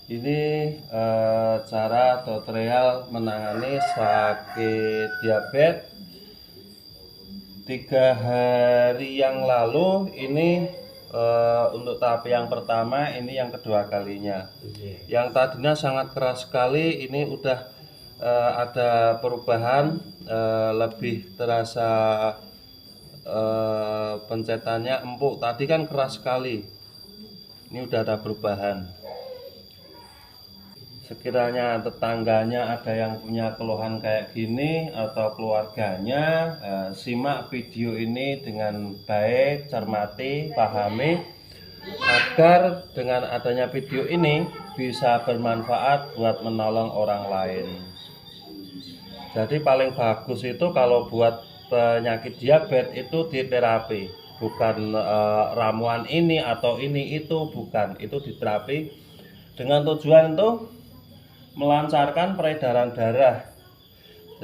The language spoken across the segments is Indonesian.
Ini cara tutorial menangani sakit diabetes 3 hari yang lalu. Ini untuk tahap yang pertama, ini yang kedua kalinya. Yang tadinya sangat keras sekali, ini udah ada perubahan, lebih terasa pencetannya empuk. Tadi kan keras sekali, ini udah ada perubahan. Sekiranya tetangganya ada yang punya keluhan kayak gini atau keluarganya, simak video ini dengan baik, cermati, pahami, agar dengan adanya video ini bisa bermanfaat buat menolong orang lain. Jadi paling bagus itu kalau buat penyakit diabetes itu di terapi, bukan ramuan ini atau ini itu, bukan. Itu diterapi dengan tujuan itu melancarkan peredaran darah.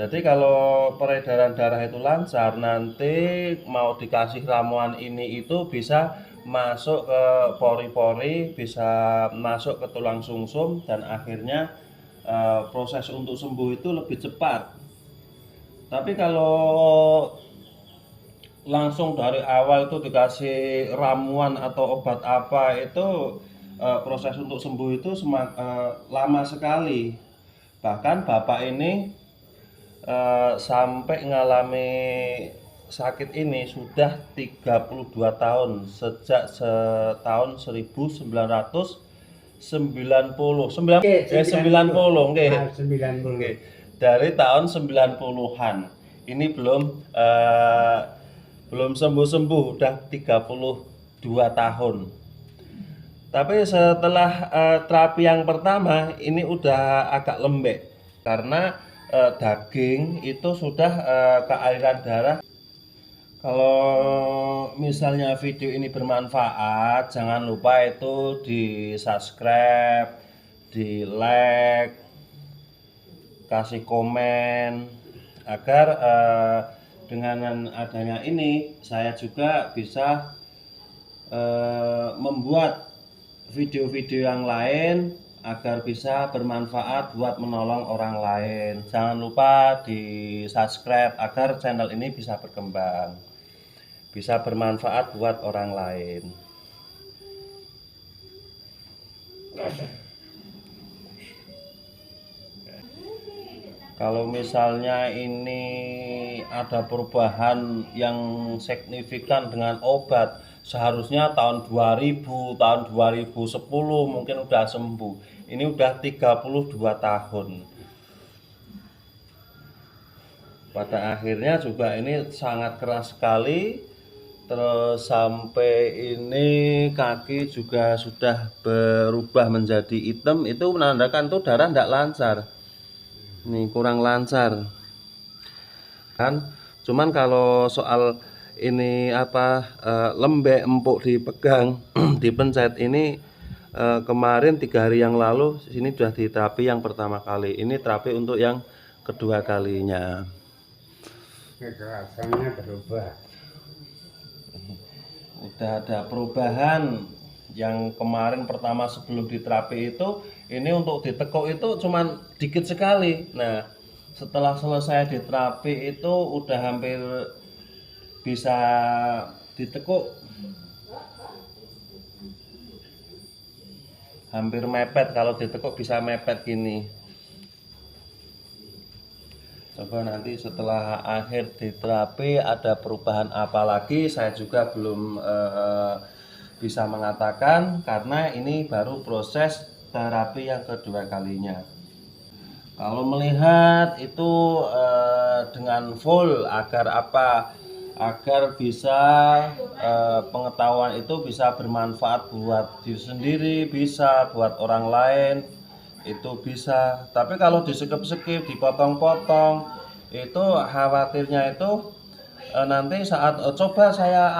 Jadi kalau peredaran darah itu lancar, nanti mau dikasih ramuan ini itu bisa masuk ke pori-pori, bisa masuk ke tulang sumsum, dan akhirnya proses untuk sembuh itu lebih cepat. Tapi kalau langsung dari awal itu dikasih ramuan atau obat apa, itu proses untuk sembuh itu lama sekali. Bahkan bapak ini sampai ngalami sakit ini sudah 32 tahun, sejak tahun 1990 nggih. Dari tahun 90-an. Ini belum sembuh-sembuh, udah 32 tahun. Tapi setelah terapi yang pertama, ini udah agak lembek karena daging itu sudah kealiran darah. Kalau misalnya video ini bermanfaat, jangan lupa itu di subscribe, di like, kasih komen, agar dengan adanya ini saya juga bisa membuat video-video yang lain agar bisa bermanfaat buat menolong orang lain. Jangan lupa di subscribe agar channel ini bisa berkembang, bisa bermanfaat buat orang lain. Kalau misalnya ini ada perubahan yang signifikan dengan obat, seharusnya tahun 2000, tahun 2010 mungkin udah sembuh. Ini udah 32 tahun. Pada akhirnya juga ini sangat keras sekali. Terus sampai ini kaki juga sudah berubah menjadi hitam. Itu menandakan tuh darah tidak lancar. Ini kurang lancar kan. Cuman kalau soal ini lembek, empuk dipegang dipencet, ini kemarin 3 hari yang lalu sini sudah di terapi yang pertama kali. Ini terapi untuk yang kedua kalinya. Rasanya berubah, Udah ada perubahan. Yang kemarin pertama sebelum diterapi itu, ini untuk ditekuk itu cuman dikit sekali. Nah, setelah selesai diterapi itu udah hampir bisa ditekuk, hampir mepet. Kalau ditekuk bisa mepet gini. Coba nanti setelah akhir diterapi ada perubahan apa lagi, saya juga belum bisa mengatakan, karena ini baru proses terapi yang kedua kalinya. Kalau melihat itu dengan full, agar apa? Agar bisa pengetahuan itu bisa bermanfaat buat diri sendiri, bisa buat orang lain, itu bisa. Tapi kalau di-skip-skip, dipotong-potong, itu khawatirnya itu nanti saat coba saya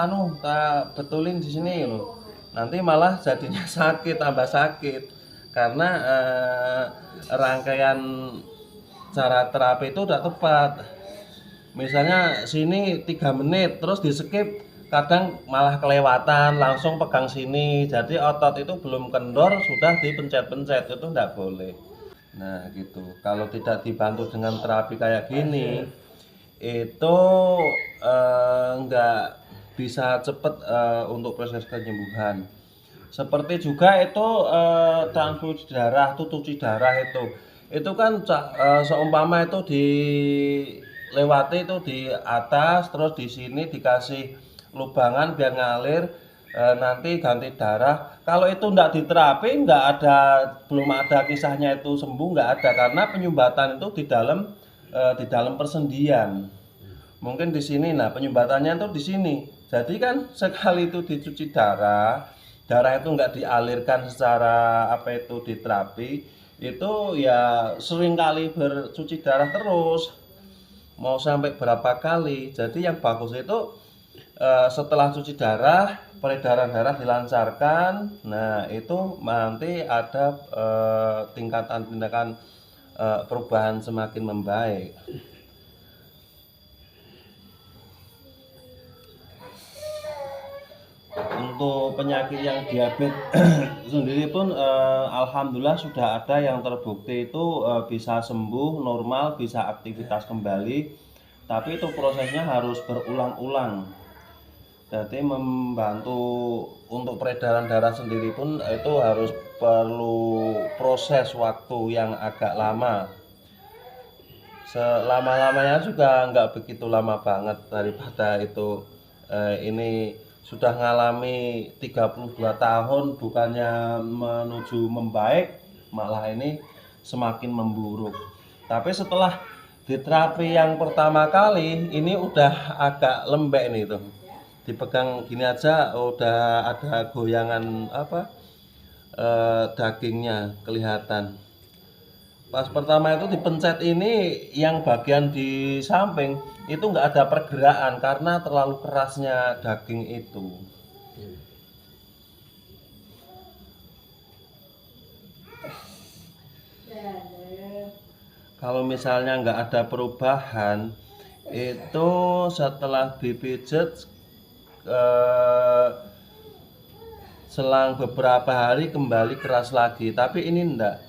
betulin di sini loh, nanti malah jadinya sakit, tambah sakit, karena rangkaian cara terapi itu udah tepat. Misalnya sini 3 menit terus di skip, kadang malah kelewatan langsung pegang sini, jadi otot itu belum kendor sudah dipencet-pencet, itu enggak boleh. Nah gitu, kalau tidak dibantu dengan terapi kayak gini itu enggak bisa cepet untuk proses penyembuhan. Seperti juga itu transfusi darah, tuh cuci darah itu kan seumpama itu dilewati itu di atas, terus di sini dikasih lubangan biar ngalir, nanti ganti darah. Kalau itu enggak diterapi, belum ada kisahnya itu sembuh, enggak ada, karena penyumbatan itu di dalam persendian. Mungkin di sini, nah penyumbatannya tuh di sini. Jadi kan sekali itu dicuci darah itu enggak dialirkan secara diterapi, itu ya sering kali bercuci darah terus, mau sampai berapa kali. Jadi yang bagus itu setelah cuci darah, peredaran darah dilancarkan. Nah itu nanti ada tingkatan tindakan perubahan semakin membaik. Untuk penyakit yang diabetes sendiri pun alhamdulillah sudah ada yang terbukti itu bisa sembuh normal, bisa aktivitas kembali, tapi itu prosesnya harus berulang-ulang. Jadi membantu untuk peredaran darah sendiri pun itu harus perlu proses waktu yang agak lama. Selama-lamanya juga nggak begitu lama banget, daripada itu ini sudah ngalami 32 tahun bukannya menuju membaik, malah ini semakin memburuk. Tapi setelah diterapi yang pertama kali ini udah agak lembek nih tuh, dipegang gini aja udah ada goyangan dagingnya kelihatan. Pas pertama itu dipencet ini yang bagian di samping itu nggak ada pergerakan karena terlalu kerasnya daging itu. Kalau misalnya nggak ada perubahan, itu setelah dipijet selang beberapa hari kembali keras lagi. Tapi ini enggak.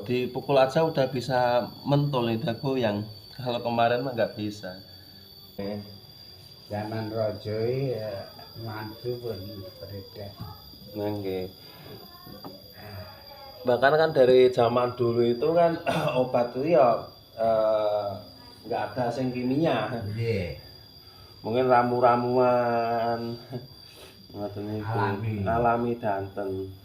Dipukul aja udah bisa mentul nih, udah goyang. Kalau kemarin mah nggak bisa. Zaman rojoi mantu pun beredar. Nggih. Bahkan kan dari zaman dulu itu kan obat itu ya nggak ada sing kimia. Mungkin ramu-ramuan ngoten niku alami danten.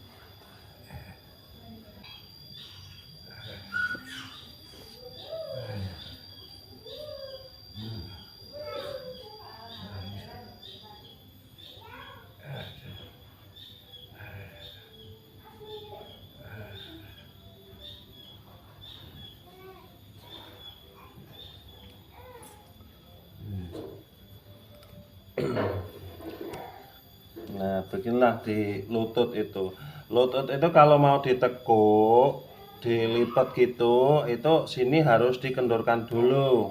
Nah, beginilah di lutut itu. Lutut itu kalau mau ditekuk, dilipat gitu, itu sini harus dikendorkan dulu.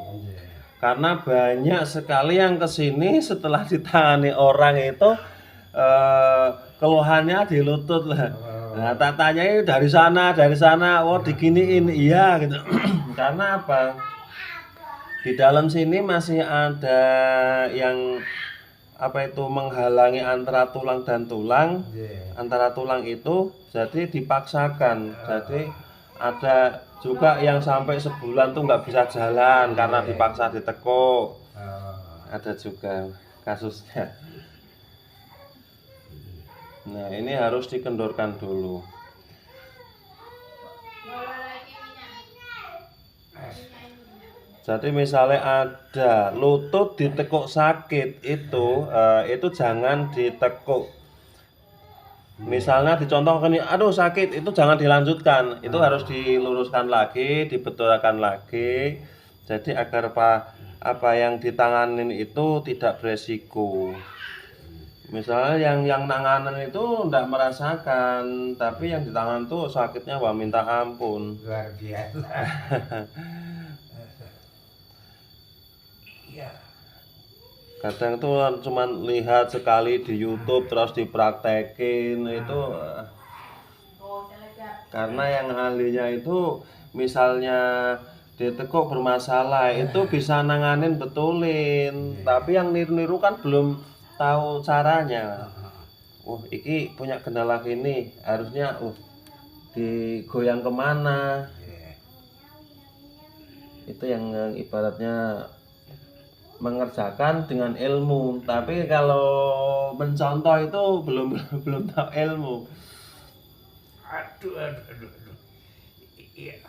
Karena banyak sekali yang kesini setelah ditangani orang itu keluhannya di lutut lah. Nah, tak tanyai dari sana, oh diginiin, iya gitu. Karena apa? Di dalam sini masih ada yang menghalangi antara tulang dan tulang, antara tulang itu, jadi dipaksakan. Jadi ada juga yang sampai sebulan tuh nggak bisa jalan karena dipaksa ditekuk. Ada juga kasusnya. Nah ini harus dikendorkan dulu. Jadi misalnya ada lutut ditekuk sakit itu jangan ditekuk. Misalnya dicontohkan, aduh sakit, itu jangan dilanjutkan, itu harus diluruskan lagi, dibetulkan lagi. Jadi agar apa yang ditanganin itu tidak beresiko. Misalnya yang nanganan itu enggak merasakan, tapi yang ditangan tuh sakitnya wah minta ampun. Luar biasa. Ya. Kadang tuh cuman lihat sekali di YouTube terus dipraktekin itu karena yang ahlinya itu misalnya ditekuk bermasalah itu bisa nanganin betulin, tapi yang niru-niru kan belum tahu caranya. Iki punya kendala gini, harusnya digoyang kemana. Itu yang ibaratnya mengerjakan dengan ilmu, tapi kalau mencontoh itu belum tahu ilmu. Aduh. Iya.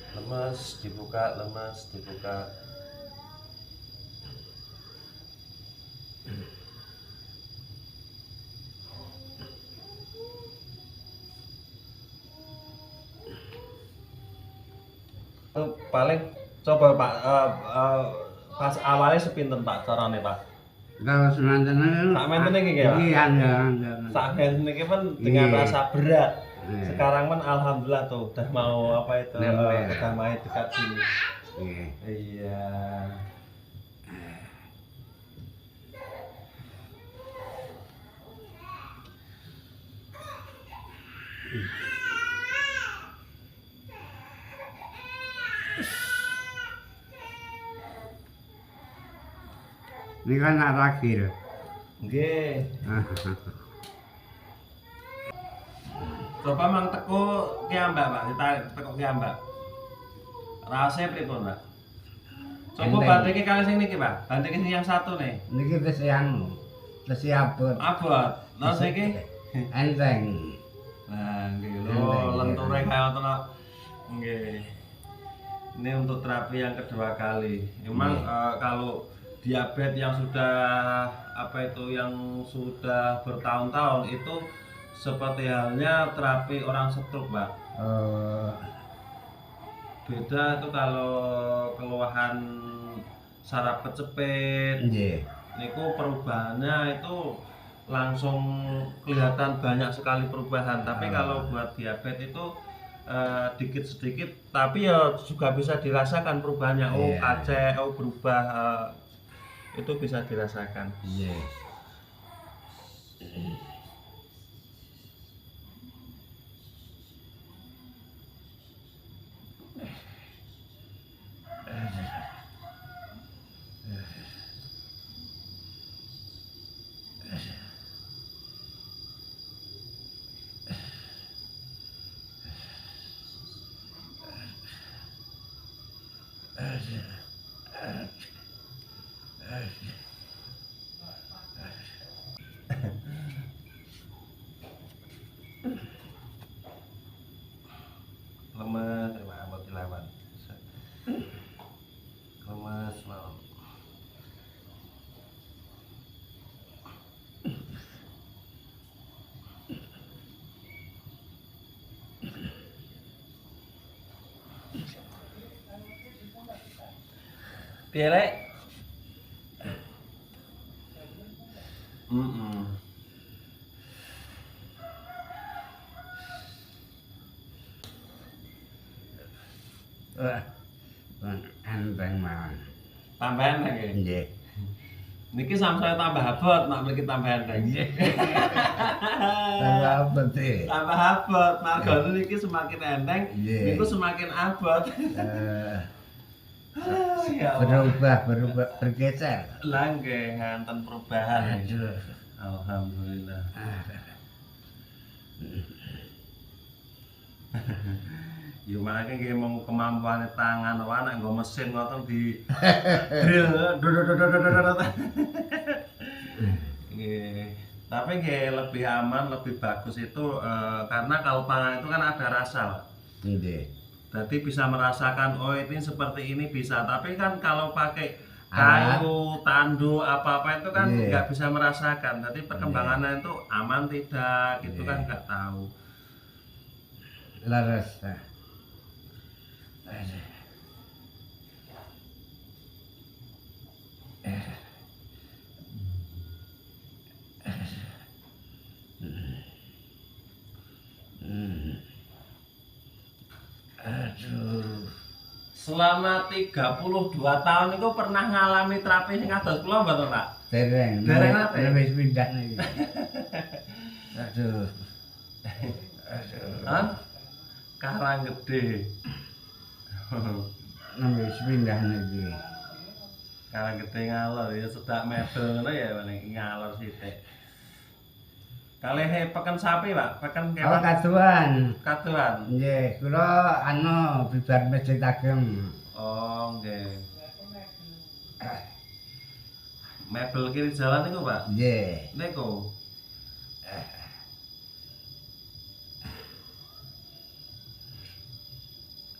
Lemas dibuka. Paling coba Pak, pas awalnya sepinten Pak carane Pak? Kalau semanten Sak menten iki ya Pak? Iya, enggak. Sak menten iki kan dengan Iya. rasa berat. Iya. Sekarang kan alhamdulillah tuh udah mau apa itu Nempel. udah mau dekat sini. Iya. Iya. Ini kan anak lagi loh. Nggih. Coba mang teko kiambak Pak, ditarik teko kiambak. Rasanya pripun Pak? Coba Enteng. bandingke kali sing niki Pak, bandingke sing yang satu nih. Niki wis abot. Abot. Terus iki Enteng. nah, nggih Enteng, lho, lenture iya. kaya ngoten kok. Nggih. Ini untuk terapi yang kedua kali. Memang kalau diabetes yang sudah apa itu yang sudah bertahun-tahun itu seperti halnya terapi orang stroke, Pak. Beda itu kalau keluhan saraf kecepit. Nggih. Niku perubahannya itu langsung kelihatan banyak sekali perubahan. Tapi kalau buat diabetes itu dikit sedikit, tapi ya juga bisa dirasakan perubahannya. Oh, Iya. kacek, oh berubah, itu bisa dirasakan. Iya. Lemes, mau dilawan. Lemes, mau. Piye lek? Enteng mawon. Tambahan lagi. Nggih. Niki samsaya tambah abot, nak mriki tambah enteng. Tambah abot e. Tambah abot, margane niki semakin enteng, Nggih. niku semakin abot. Ya Allah. Berubah, bergeser. Lah nggih nganten perubahan. Aduh. Alhamdulillah. Ya makanya nggih mung kemampuane tangan wae nek nggo mesin ngoten di drill dodot. Nggih. Tapi nggih lebih aman, lebih bagus itu karena kalau pangan itu kan ada rasa, Pak. Nggih. Jadi bisa merasakan oh ini seperti ini bisa. Tapi kan kalau pakai Alat. kayu, tanduk, apa-apa itu kan Nggih. nggak bisa merasakan. Jadi perkembangannya itu aman tidak, gitu kan Nggih. nggak tahu. Leres. Aduh. Selama 32 tahun itu pernah ngalami terapi sing kados kula mboten, Pak? Dereng. Dereng nate? Wis pindah niki. Aduh. Hah? Karang gede. Wis pindah niki. Karang gede ngalor ya sedak mebel ngono ya paling ngalor sithik. Kalih peken sapi, Pak, peken Oh, kewan kaduan. kaduan. Nggih, kula bibar masjid ageng. Oh, nggih. Mebel kiri jalan niku, Pak. Nggih. Niku.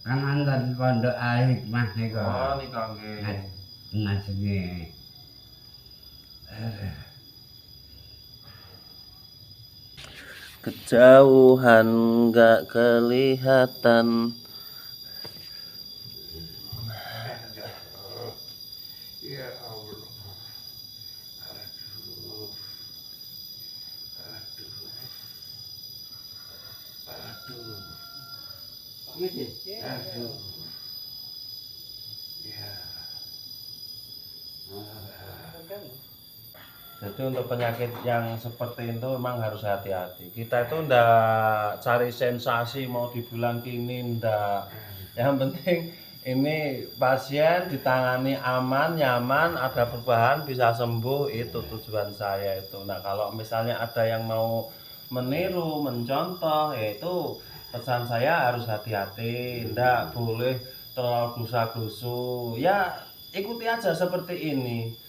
Kan wonten pondok Al-Hikmah niku. Oh, niku nggih. Ngajenge. Kejauhan nggak kelihatan. Ya Allah. Aduh. Aduh. Aduh. Ya. Jadi untuk penyakit yang seperti itu memang harus hati-hati. Kita itu ndak cari sensasi mau dibilang kini ndak. Yang penting ini pasien ditangani aman, nyaman, ada perubahan, bisa sembuh, itu tujuan saya itu. Nah, kalau misalnya ada yang mau meniru, mencontoh, ya itu pesan saya harus hati-hati, ndak boleh terlalu dosa-dosu. Ya, ikuti aja seperti ini.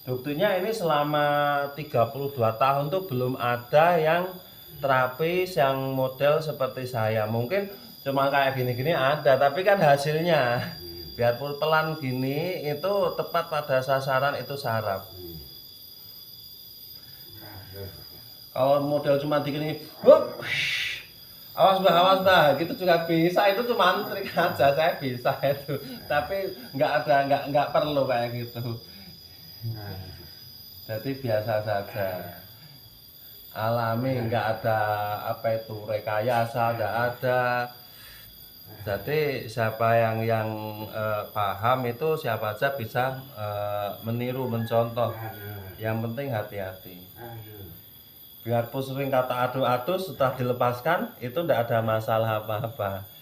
Buktinya ini selama 32 tahun tuh belum ada yang terapis yang model seperti saya. Mungkin cuma kayak gini-gini ada, tapi kan hasilnya biarpun pelan gini itu tepat pada sasaran, itu saraf. Kalau model cuma digini, hup, awas bah, gitu juga bisa. Itu cuma trik aja, saya bisa itu. Tapi nggak perlu kayak gitu. Jadi biasa saja, alami, nggak ada apa itu rekayasa, nggak ada. Jadi siapa yang paham itu siapa aja bisa meniru, mencontoh. Yang penting hati-hati. Biarpun sering kata adu-adu, setelah dilepaskan itu tidak ada masalah apa-apa.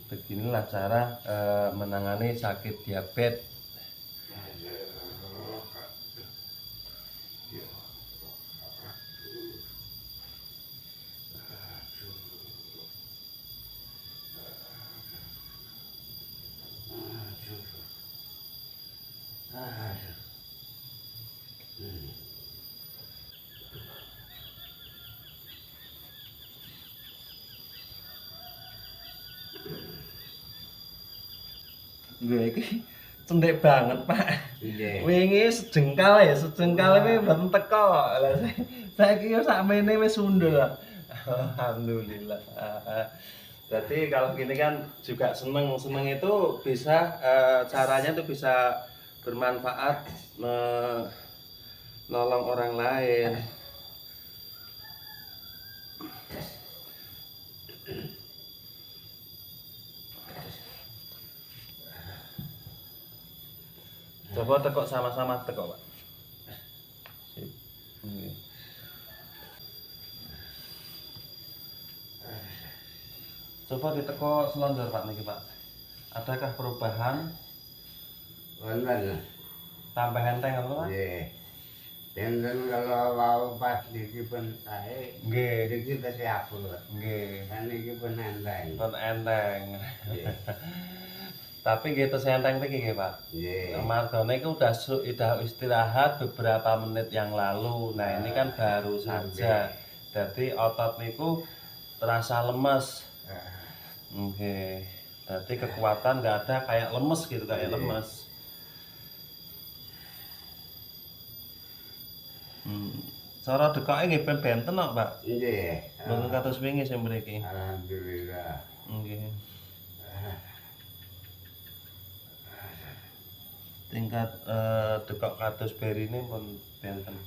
Beginilah cara menangani sakit diabetes. Gue iki cendek banget, Pak. Wingi sejengkal ini mboten teko. Lah saiki yo sakmene wis sundul. Alhamdulillah. Jadi kalau gini kan juga seneng itu bisa caranya tuh bisa bermanfaat menolong orang lain. Coba tekok sama-sama tekok, Pak. Sip. Nggih. Coba ditekok selonjor, Pak niki, Pak. Adakah perubahan? Wonten. Tambah enteng apa, Pak? Nggih. Benten kalau wau pas niki pun sae. Nggih. Niki tesih abot. Nggih. Kan niki pun enteng. Pun enteng. Nggih. Tapi nggih tes enteng niki nggih, Pak. Nggih. Margone itu udah istirahat beberapa menit yang lalu. Nah, ini kan baru saja. Jadi otot niku terasa lemes. Oke. Jadi kekuatan nggak ada, kayak lemes gitu, kayak lemes. Cara dekoke nggih benten kok, Pak. Nggih. Mboten kados wingi sing mriki. Alhamdulillah. Nggih. Tingkat dekok kados berine pun benten.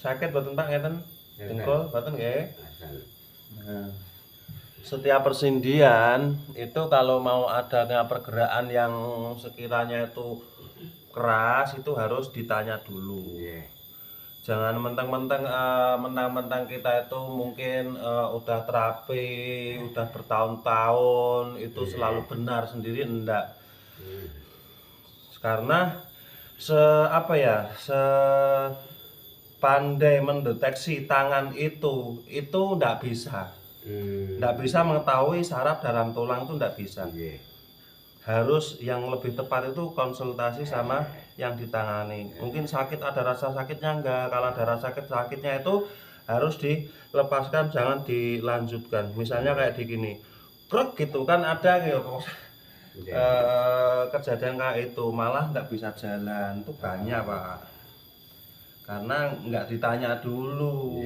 Sakit boten Pak ngeten? Dengkul boten nggih? Nah, setiap persendian itu kalau mau adanya pergerakan yang sekiranya itu keras itu harus ditanya dulu. Jangan mentang-mentang mentang-mentang kita itu mungkin udah terapi, udah bertahun-tahun itu selalu benar sendiri enggak. Karena pandai mendeteksi tangan itu enggak bisa. Enggak bisa mengetahui saraf dalam tulang itu enggak bisa. Harus yang lebih tepat itu konsultasi sama yang ditangani. Mungkin sakit ada rasa sakitnya enggak. Kalau ada rasa sakitnya itu harus dilepaskan, jangan dilanjutkan. Misalnya kayak di gini, krek gitu kan ada gitu. Kejadian kayak itu malah nggak bisa jalan itu banyak Pak. Karena nggak ditanya dulu.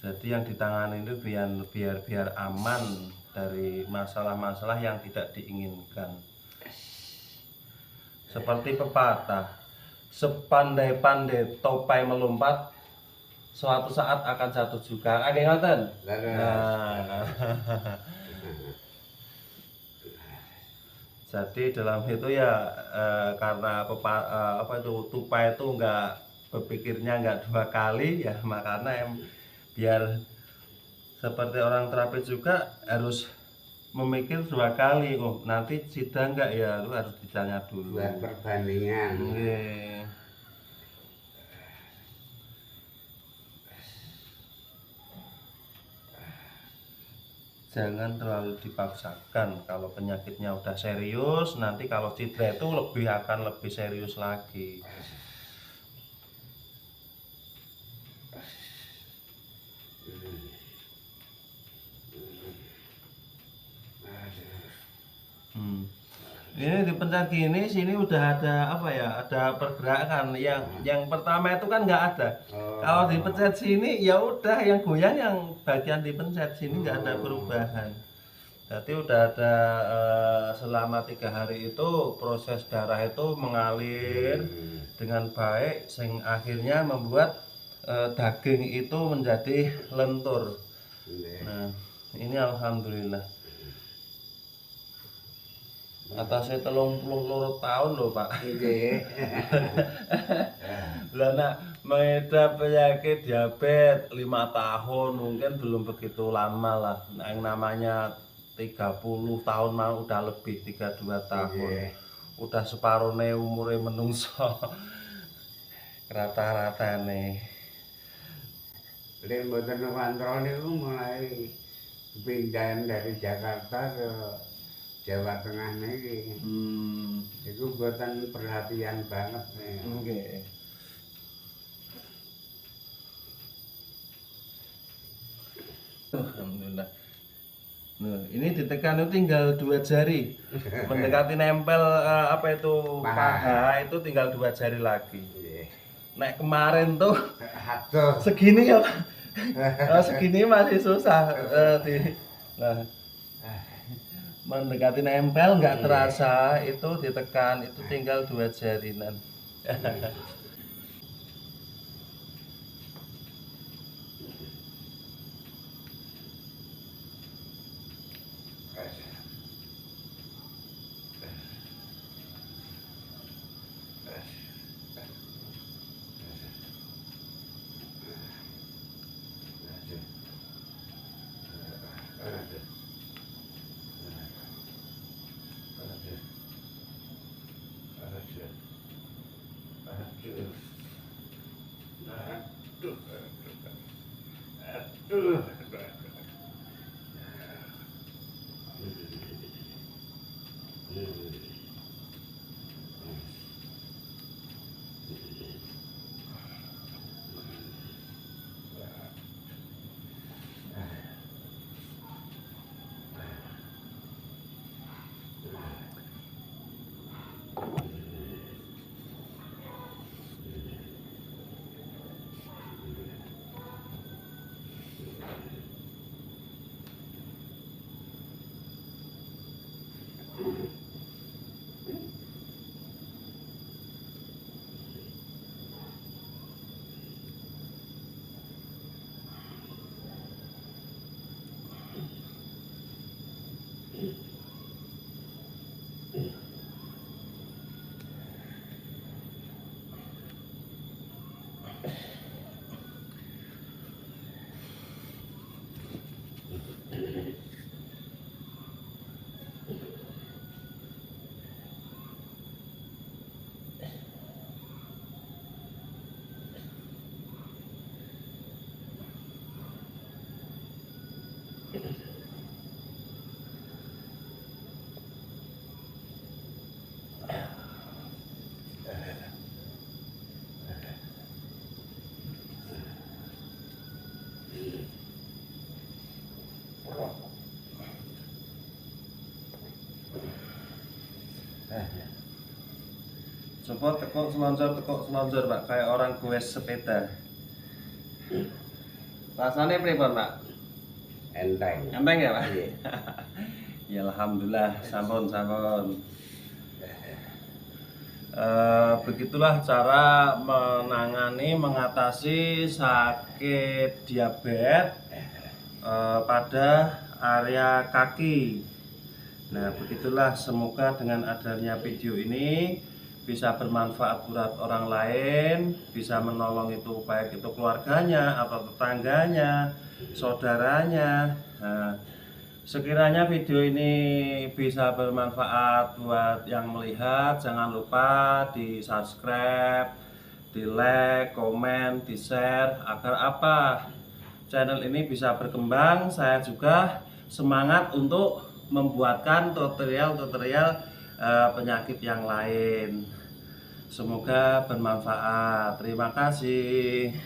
Jadi yang ditangani itu biar aman dari masalah-masalah yang tidak diinginkan. Seperti pepatah, sepandai-pandai topai melompat, suatu saat akan jatuh juga. Ada ngoten? Nah. Jadi dalam itu ya karena tupai itu berpikirnya nggak 2 kali ya, makanya biar seperti orang terapi juga harus memikir 2 kali. Oh nanti sidang nggak ya, lu harus ditanya dulu. Buat perbandingan. Jangan terlalu dipaksakan. Kalau penyakitnya udah serius, nanti kalau cedera itu akan lebih serius lagi. Ini dipencet gini, sini udah ada ada pergerakan. Yang pertama itu kan nggak ada. Kalau dipencet sini ya udah yang goyang yang bagian dipencet, sini nggak ada perubahan. Jadi udah ada selama 3 hari itu proses darah itu mengalir dengan baik, sehingga akhirnya membuat daging itu menjadi lentur. Nah, ini alhamdulillah. Atasnya 32 tahun loh Pak. Lah nak mengidap penyakit diabetes 5 tahun mungkin belum begitu lama lah. Nah, yang namanya 30 tahun mah udah lebih, 32 tahun. Udah separuhnya umurnya menungso. Rata-rata nih. Lek mboten kontrol niku mulai pindahan dari Jakarta ke Jawa Tengah niki. Iku mboten perhatian banget nih. Nggih. Alhamdulillah. Nah, ini ditekan itu tinggal 2 jari. Mendekati nempel paha itu tinggal 2 jari lagi. Nek kemarin tuh segini ya. Segini masih susah nah. Mendekati nempel nggak terasa, itu ditekan itu tinggal 2 jarinan. Aduh. Aduh. Coba tekuk selonjor Pak, kayak orang goes sepeda. Rasanya pripun Pak? Enteng. Enteng ya Pak? Iya. Ya alhamdulillah, sampun. Begitulah cara mengatasi sakit diabetes pada area kaki. Nah, begitulah, semoga dengan adanya video ini bisa bermanfaat buat orang lain, bisa menolong itu baik itu keluarganya atau tetangganya, saudaranya. Nah, sekiranya video ini bisa bermanfaat buat yang melihat, jangan lupa di subscribe, di like, komen, di share, agar apa? Channel ini bisa berkembang. Saya juga semangat untuk membuatkan tutorial penyakit yang lain. Semoga bermanfaat. Terima kasih.